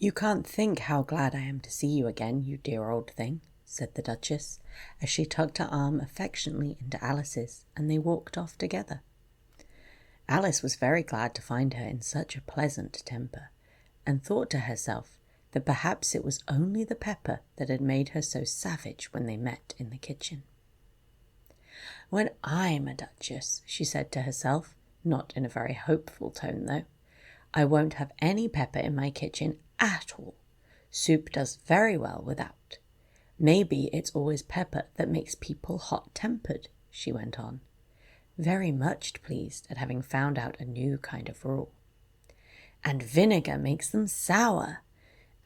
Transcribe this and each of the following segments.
"You can't think how glad I am to see you again, you dear old thing," said the Duchess, as she tugged her arm affectionately into Alice's, and they walked off together. Alice was very glad to find her in such a pleasant temper, and thought to herself that perhaps it was only the pepper that had made her so savage when they met in the kitchen. "When I'm a duchess," she said to herself, not in a very hopeful tone though, "I won't have any pepper in my kitchen at all. Soup does very well without. Maybe it's always pepper that makes people hot-tempered," she went on, very much pleased at having found out a new kind of rule. "And vinegar makes them sour,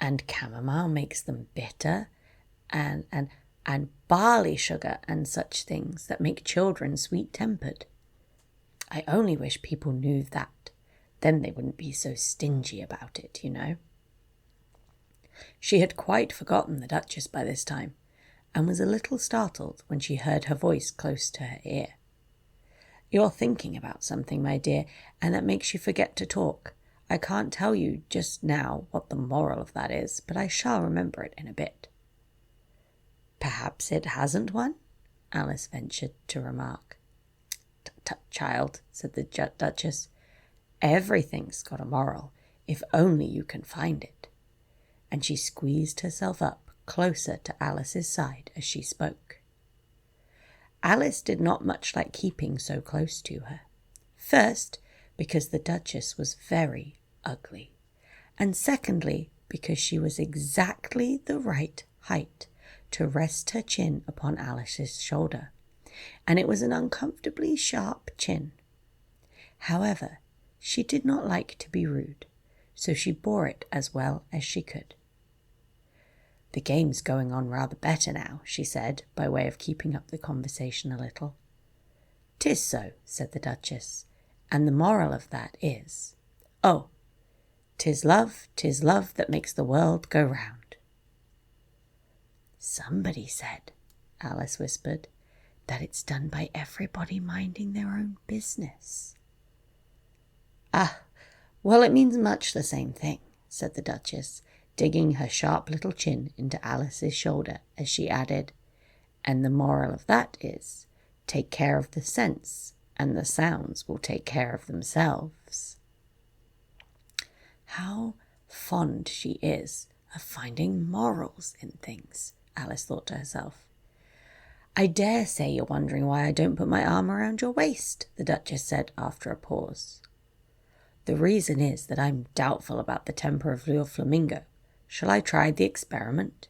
and chamomile makes them bitter, and barley sugar and such things that make children sweet-tempered. I only wish people knew that. Then they wouldn't be so stingy about it, you know." She had quite forgotten the Duchess by this time, and was a little startled when she heard her voice close to her ear. "You're thinking about something, my dear, and that makes you forget to talk. I can't tell you just now what the moral of that is, but I shall remember it in a bit." "Perhaps it hasn't one?" Alice ventured to remark. "Tut, child," said the Duchess. "Everything's got a moral, if only you can find it." And she squeezed herself up closer to Alice's side as she spoke. Alice did not much like keeping so close to her. First, because the Duchess was very ugly, and secondly, because she was exactly the right height to rest her chin upon Alice's shoulder, and it was an uncomfortably sharp chin. However, she did not like to be rude, so she bore it as well as she could. "The game's going on rather better now," she said, by way of keeping up the conversation a little. "'Tis so," said the Duchess, "and the moral of that is, oh, 'tis love that makes the world go round." "Somebody said," Alice whispered, "that it's done by everybody minding their own business." "Ah, well, it means much the same thing," said the Duchess, digging her sharp little chin into Alice's shoulder as she added, "and the moral of that is, take care of the sense, and the sounds will take care of themselves." How fond she is of finding morals in things, Alice thought to herself. "I dare say you're wondering why I don't put my arm around your waist," the Duchess said after a pause. "The reason is that I'm doubtful about the temper of your flamingo. Shall I try the experiment?"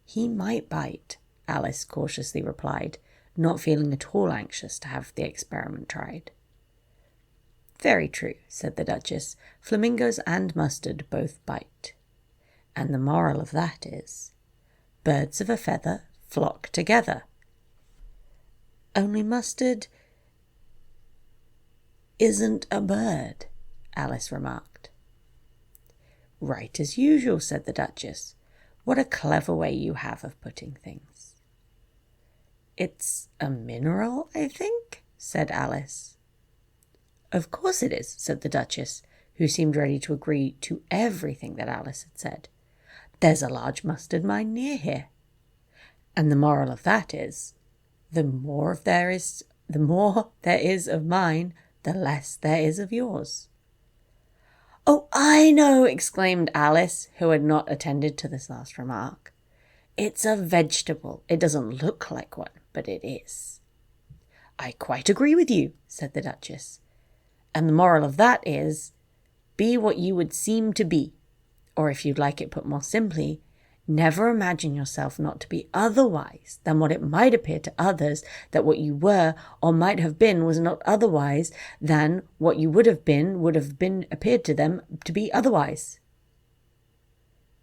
"He might bite," Alice cautiously replied, not feeling at all anxious to have the experiment tried. "Very true," said the Duchess. "Flamingos and mustard both bite. And the moral of that is, birds of a feather flock together. Only mustard isn't a bird," Alice remarked. "Right as usual," said the Duchess. "What a clever way you have of putting things." "It's a mineral, I think," said Alice. "Of course it is," said the Duchess, who seemed ready to agree to everything that Alice had said. "There's a large mustard mine near here. And the moral of that is, the more there is of mine, the less there is of yours." "Oh, I know," exclaimed Alice, who had not attended to this last remark. "It's a vegetable. It doesn't look like one, but it is." "I quite agree with you," said the Duchess. "And the moral of that is, be what you would seem to be. Or if you'd like it put more simply, never imagine yourself not to be otherwise than what it might appear to others that what you were or might have been was not otherwise than what you would have been appeared to them to be otherwise."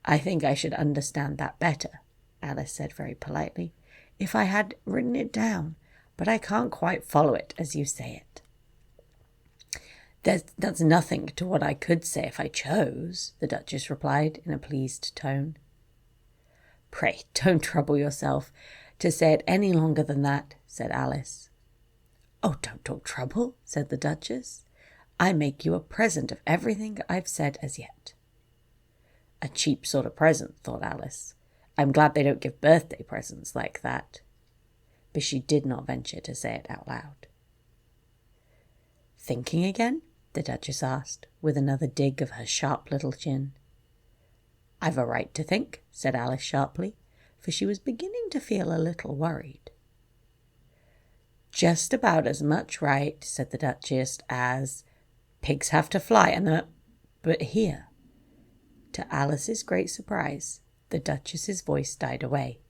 "I think I should understand that better," Alice said very politely, "if I had written it down, but I can't quite follow it as you say it." That's nothing to what I could say if I chose," the Duchess replied in a pleased tone. "Pray, don't trouble yourself to say it any longer than that," said Alice. "Oh, don't trouble," said the Duchess. "I make you a present of everything I've said as yet." A cheap sort of present, thought Alice. I'm glad they don't give birthday presents like that. But she did not venture to say it out loud. Thinking again? The Duchess asked, with another dig of her sharp little chin. I've a right to think, said Alice sharply, for she was beginning to feel a little worried. Just about as much right, said the Duchess, as pigs have to fly, and but here. To Alice's great surprise, the Duchess's voice died away,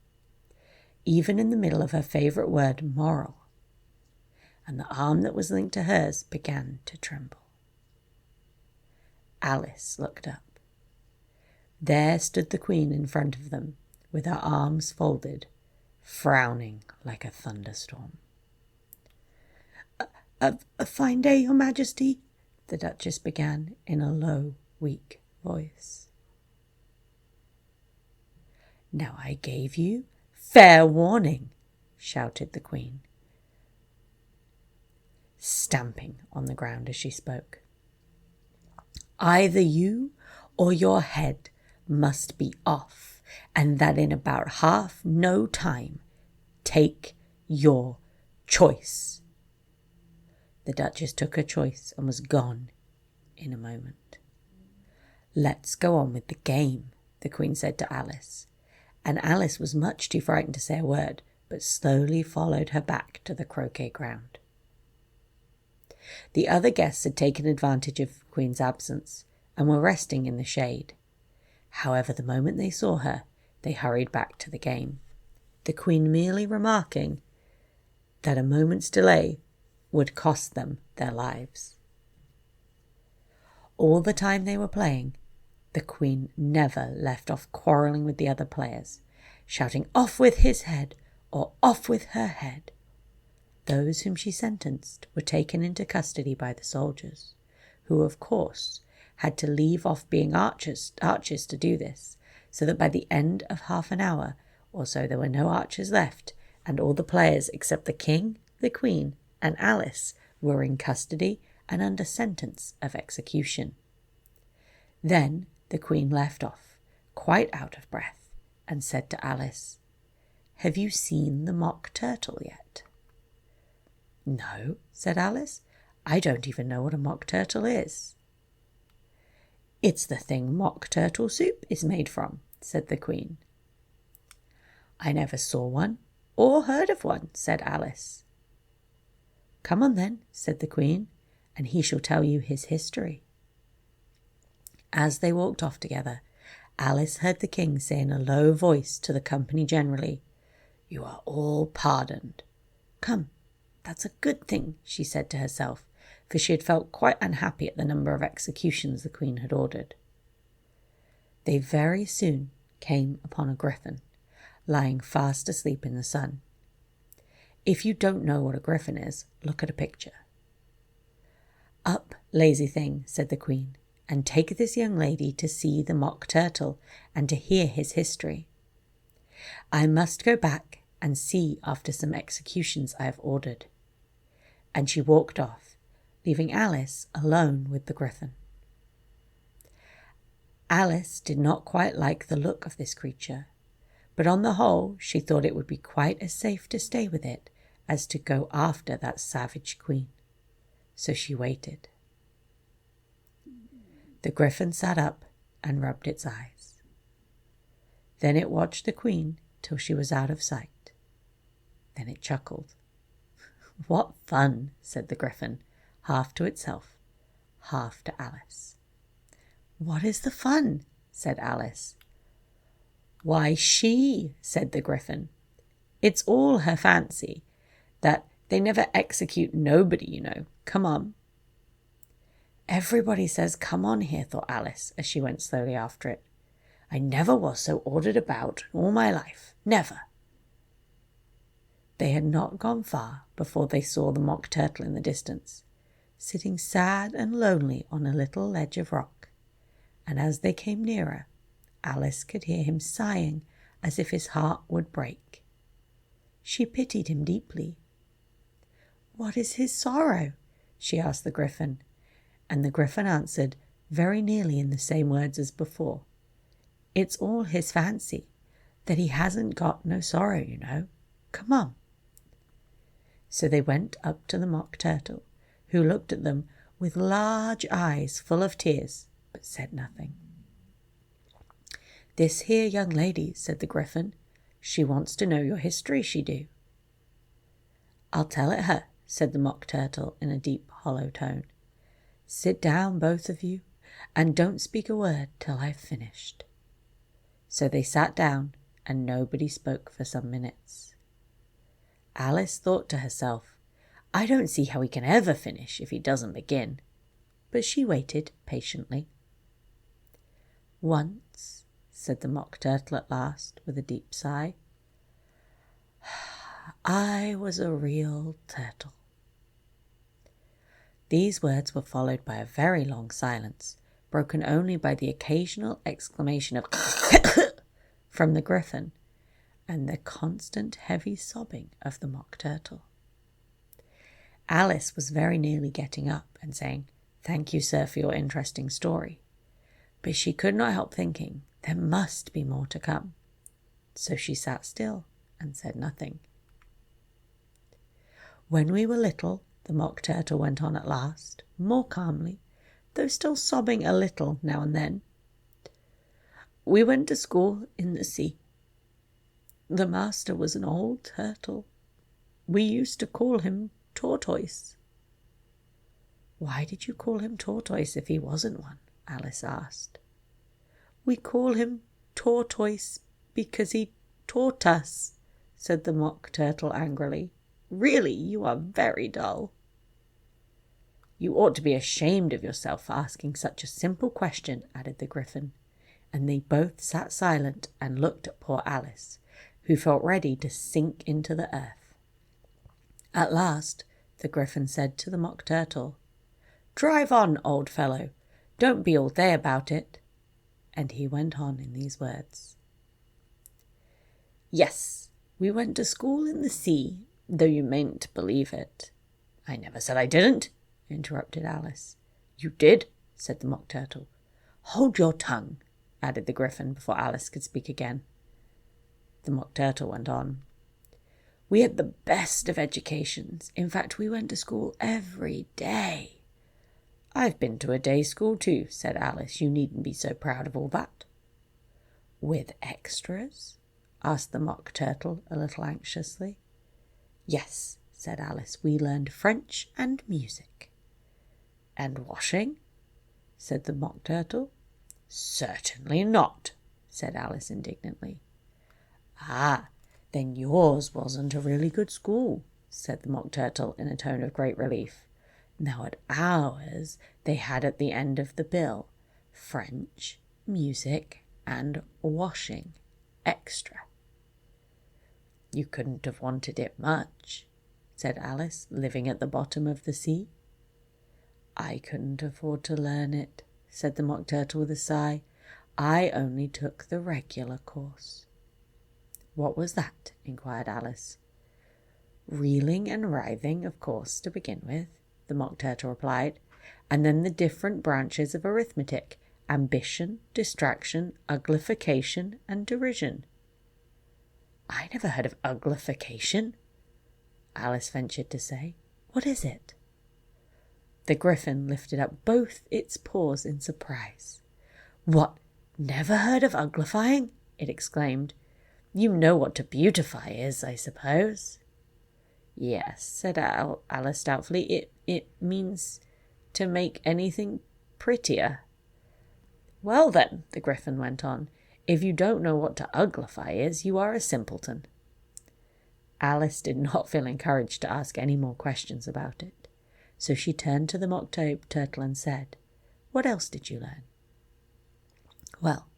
even in the middle of her favourite word, moral, and the arm that was linked to hers began to tremble. Alice looked up. There stood the Queen in front of them, with her arms folded, frowning like a thunderstorm. A fine day, Your Majesty, the Duchess began in a low, weak voice. Now I gave you fair warning, shouted the Queen, stamping on the ground as she spoke. Either you or your head must be off, and that in about half no time. Take your choice. The Duchess took her choice and was gone in a moment. Let's go on with the game, the Queen said to Alice, and Alice was much too frightened to say a word, but slowly followed her back to the croquet ground. The other guests had taken advantage of the Queen's absence and were resting in the shade. However, the moment they saw her, they hurried back to the game, the Queen merely remarking that a moment's delay would cost them their lives. All the time they were playing, the Queen never left off quarrelling with the other players, shouting off with his head or off with her head. Those whom she sentenced were taken into custody by the soldiers, who, of course, had to leave off being archers to do this, so that by the end of half an hour or so there were no archers left, and all the players except the King, the Queen, and Alice were in custody and under sentence of execution. Then the Queen left off, quite out of breath, and said to Alice, "Have you seen the Mock Turtle yet?" "No," said Alice. "I don't even know what a Mock Turtle is." "It's the thing Mock Turtle soup is made from," said the Queen. "I never saw one or heard of one," said Alice. "Come on then," said the Queen, "and he shall tell you his history." As they walked off together, Alice heard the King say in a low voice to the company generally, "You are all pardoned." "Come, that's a good thing," she said to herself, for she had felt quite unhappy at the number of executions the Queen had ordered. They very soon came upon a griffin, lying fast asleep in the sun. If you don't know what a griffin is, look at a picture. "Up, lazy thing," said the Queen, "and take this young lady to see the Mock Turtle and to hear his history. I must go back and see after some executions I have ordered." And she walked off, leaving Alice alone with the griffin. Alice did not quite like the look of this creature, but on the whole she thought it would be quite as safe to stay with it as to go after that savage Queen. So she waited. The griffin sat up and rubbed its eyes. Then it watched the Queen till she was out of sight. Then it chuckled. "What fun," said the griffin, half to itself, half to Alice. "What is the fun?" said Alice. "Why, she," said the griffin. "It's all her fancy, that they never execute nobody, you know. Come on." "Everybody says come on here," thought Alice, as she went slowly after it. "I never was so ordered about in all my life. Never." They had not gone far before they saw the Mock Turtle in the distance, sitting sad and lonely on a little ledge of rock, and as they came nearer, Alice could hear him sighing as if his heart would break. She pitied him deeply. "What is his sorrow?" she asked the griffin, and the griffin answered very nearly in the same words as before. It's all his fancy, that he hasn't got no sorrow, you know. Come on." So they went up to the Mock Turtle, who looked at them with large eyes full of tears, but said nothing. "This here young lady," said the Gryphon, "she wants to know your history, she do." "I'll tell it her," said the Mock Turtle in a deep, hollow tone. "Sit down, both of you, and don't speak a word till I've finished." So they sat down, and nobody spoke for some minutes. Alice thought to herself, "I don't see how he can ever finish if he doesn't begin." But she waited patiently. "Once," said the Mock Turtle at last, with a deep sigh, "I was a real turtle." These words were followed by a very long silence, broken only by the occasional exclamation of from the Gryphon, and the constant heavy sobbing of the Mock Turtle. Alice was very nearly getting up and saying, "Thank you, sir, for your interesting story," but she could not help thinking there must be more to come. So she sat still and said nothing. "When we were little," the Mock Turtle went on at last, more calmly, though still sobbing a little now and then, "we went to school in the sea. The master was an old turtle. We used to call him Tortoise." "Why did you call him Tortoise if he wasn't one?" Alice asked. "We call him Tortoise because he taught us," said the Mock Turtle angrily. "Really, you are very dull." "You ought to be ashamed of yourself for asking such a simple question," added the Gryphon, and they both sat silent and looked at poor Alice, who felt ready to sink into the earth. At last the Gryphon said to the Mock Turtle, "Drive on, old fellow. Don't be all day about it." And he went on in these words. "Yes, we went to school in the sea, though you mayn't believe it." "I never said I didn't," interrupted Alice. "You did," said the Mock Turtle. "Hold your tongue," added the Gryphon before Alice could speak again. The Mock Turtle went on. "We had the best of educations. In fact, we went to school every day." "I've been to a day school too," said Alice. "You needn't be so proud of all that." "With extras?" asked the Mock Turtle a little anxiously. "Yes," said Alice. "We learned French and music." "And washing?" said the Mock Turtle. "Certainly not," said Alice indignantly. "Ah, then yours wasn't a really good school," said the Mock Turtle in a tone of great relief. "Now at ours they had at the end of the bill French, music, and washing extra." "You couldn't have wanted it much," said Alice, living at the bottom of the sea. "I couldn't afford to learn it," said the Mock Turtle with a sigh. "I only took the regular course." "What was that?" inquired Alice. "Reeling and writhing, of course, to begin with," the Mock Turtle replied, "and then the different branches of arithmetic: ambition, distraction, uglification, and derision." "I never heard of uglification," Alice ventured to say. "What is it?" The Gryphon lifted up both its paws in surprise. "What, never heard of uglifying?" it exclaimed. "You know what to beautify is, I suppose." "Yes," said Alice doubtfully. It means to make anything prettier." "Well then," the Gryphon went on, "if you don't know what to uglify is, you are a simpleton." Alice did not feel encouraged to ask any more questions about it, so she turned to the Mock Turtle and said, "What else did you learn?" "Well,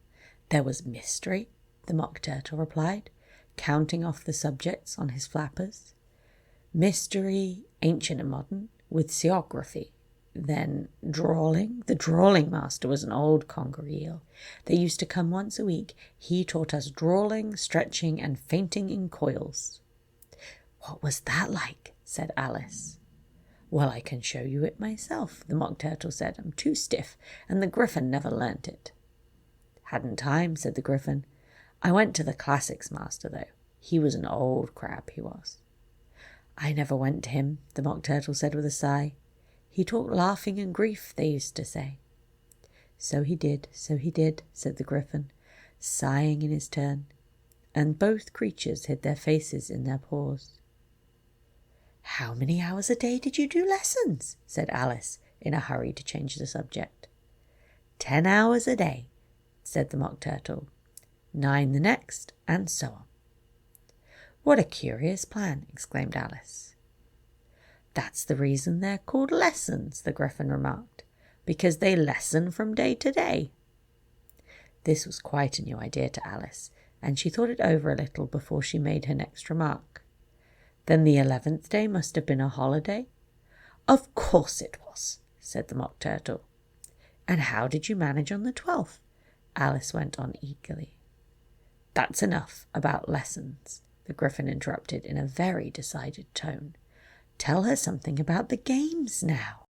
there was mystery," the Mock Turtle replied, counting off the subjects on his flappers. "Mystery, ancient and modern, with geography. Then drawling. The drawling master was an old conger eel. They used to come once a week. He taught us drawling, stretching, and fainting in coils." "What was that like?" said Alice. "Well, I can show you it myself," the Mock Turtle said. "I'm too stiff, and the Gryphon never learnt it." Hadn't time, said the Griffin. I went to the classics master, though. He was an old crab, he was. I never went to him, the Mock Turtle said with a sigh. He talked laughing and grief, they used to say. So he did, said the Griffin, sighing in his turn, and both creatures hid their faces in their paws. How many hours a day did you do lessons? Said Alice, in a hurry to change the subject. 10 hours a day, said the Mock Turtle, 9 the next, and so on. What a curious plan, exclaimed Alice. That's the reason they're called lessons, the Griffin remarked, because they lessen from day to day. This was quite a new idea to Alice, and she thought it over a little before she made her next remark. Then the 11th day must have been a holiday? Of course it was, said the Mock Turtle. And how did you manage on the 12th? Alice went on eagerly. That's enough about lessons, the Griffin interrupted in a very decided tone. Tell her something about the games now.